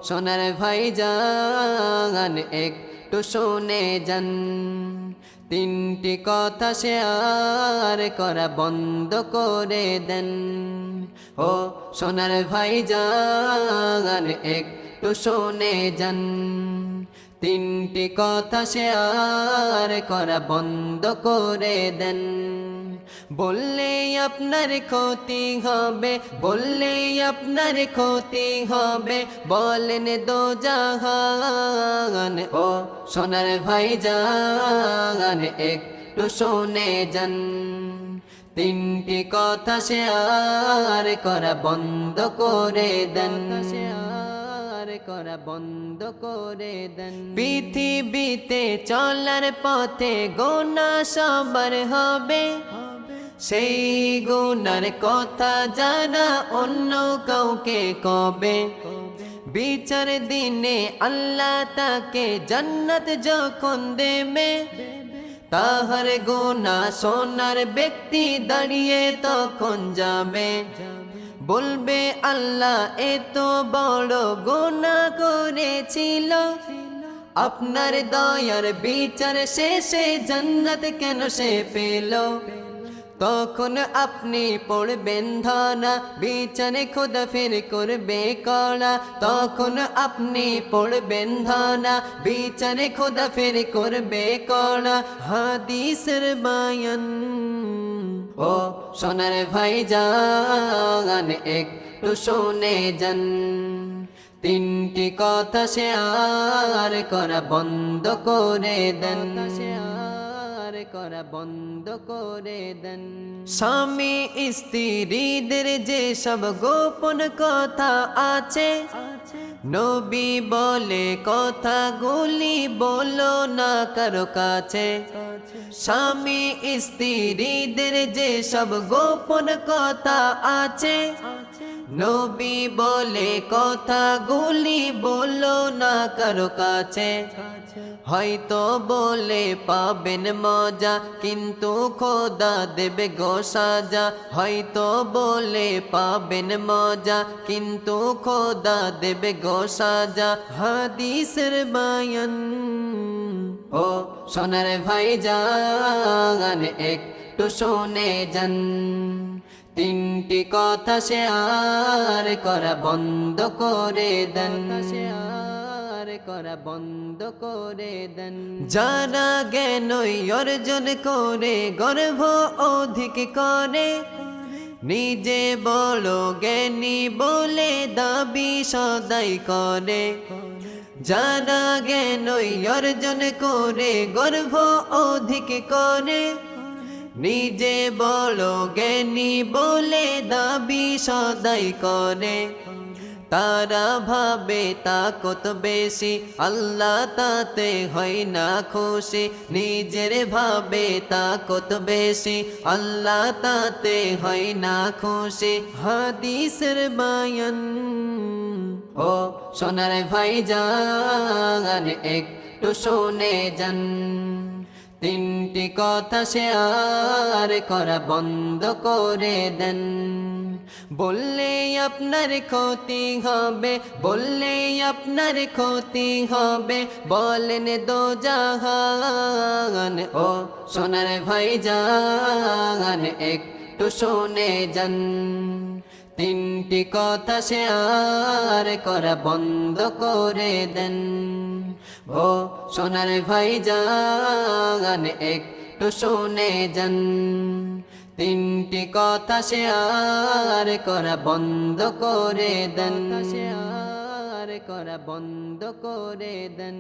সোনার ভাইজান একটু শুনে যান, তিনটি কথা শেয়ার করা বন্ধ করে দেন। ও সোনার ভাইজান একটু শুনে যান, তিনটি কথা শেয়ার করা বন্ধ করে দেন। বললে আপনার ক্ষতি হবে, বললে আপনার ক্ষতি হবে, বলেন দোজাহান। ও সোনার ভাইজান একটু শুনে যান, তিনটি কথা শেয়ার করা বন্ধ করে দেন, করা বন্ধ করে দেন। পৃথিবীতে চলার পথে গুনাহ সবার হবে, সেই গুনার কথা জানা অন্য কাউকে কবে। বিচার দিনে আল্লাহ তাকে জান্নাত যখন দেবে, তাহার গুনাহ শোনার ব্যক্তি দাঁড়িয়ে তখন যাবে, বলবে আল্লাহ এত বড় গুনাহ করেছিল, আপনার দয়ার বিচার শেষে জান্নাত কেন সে পেল। তখন আপনি পড়বেন ধনা, বিচারে খোদা ফের করবে কড়া। তখন আপনি পড়বেন ধনা, বিচারে খোদা ফের করবে কড়া। হাদিসের বায়ান। ও সোনার ভাইজান একটু শুনে যান, তিনটি কথা শেয়ার করা বন্ধ করে দেন, করা বন্ধ করে দেন। স্বামী স্ত্রীদের যে সব গোপন কথা আছে, নবী বলে কথাগুলি বলো না কারো কাছে। স্বামী স্ত্রীদের যে সব গোপন কথা আছে, নবী বলে কথাগুলি বলো না কারো কাছে। হয়তো বলে পাবেন মজা, কিন্তু খোদা দেবে গো সাজা। হয়তো বলে পাবেন মজা, কিন্তু খোদা দেবে গো সাজা। হাদিসের বায়ান। ও সোনার ভাইজান একটু শুনে যান, তিনটি কথা শেয়ার করা বন্ধ করে দেন, করা বন্ধ করে দেন। যারা জ্ঞান অর্জন করে গর্ব অধিক করে, নিজে বড় জ্ঞানী বলে দাবি সদাই করে। যারা জ্ঞান অর্জন করে গর্ব অধিক করে, নিজে বড় জ্ঞানী বলে দাবি সদাই করে। তারা ভাবে তাকত বেশি, আল্লাহ তাতে হয় না খুশি। নিজের ভাবে তাকত বেশি, আল্লাহ তাতে হয় না খুশি। হাদিসের বায়ান। ও সোনার ভাইজান একটু শুনে যান, তিনটি কথা শেয়ার করা বন্ধ করে দেন। বললে আপনার ক্ষতি হবে, বললে আপনার ক্ষতি হবে, বলেন দোজাহান। ও সোনার ভাইজান একটু শুনে যান, তিনটি কথা শেয়ার করা বন্ধ করে দেন। ও সোনার ভাইজান একটু শুনে যান, তিনটি কথা শেয়ার করা বন্ধ করে দেন, করা বন্ধ করে দেন।